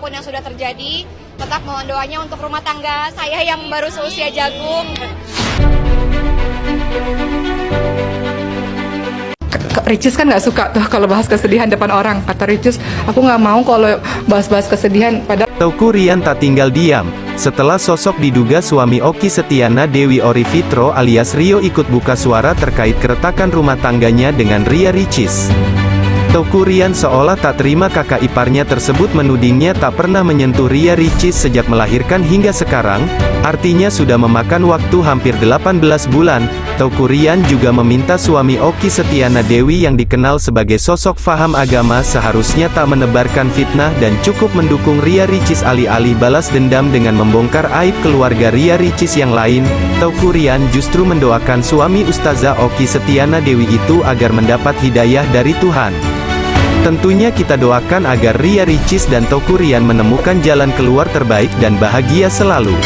apapun yang sudah terjadi, tetap mohon doanya untuk rumah tangga saya yang baru seusia jagung. Ricis kan nggak suka tuh kalau bahas kesedihan depan orang. Kata Ricis, aku nggak mau kalau bahas-bahas kesedihan. Padahal Teuku Ryan tak tinggal diam. Setelah sosok diduga suami Okky Setiana Dewi Orifitro alias Rio ikut buka suara terkait keretakan rumah tangganya dengan Ria Ricis. Teuku Ryan seolah tak terima kakak iparnya tersebut menudingnya tak pernah menyentuh Ria Ricis sejak melahirkan hingga sekarang, artinya sudah memakan waktu hampir 18 bulan. Teuku Ryan juga meminta suami Okky Setiana Dewi yang dikenal sebagai sosok faham agama seharusnya tak menebarkan fitnah dan cukup mendukung Ria Ricis alih-alih balas dendam dengan membongkar aib keluarga Ria Ricis yang lain. Teuku Ryan justru mendoakan suami Ustazah Okky Setiana Dewi itu agar mendapat hidayah dari Tuhan. Tentunya kita doakan agar Ria Ricis dan Teuku Ryan menemukan jalan keluar terbaik dan bahagia selalu.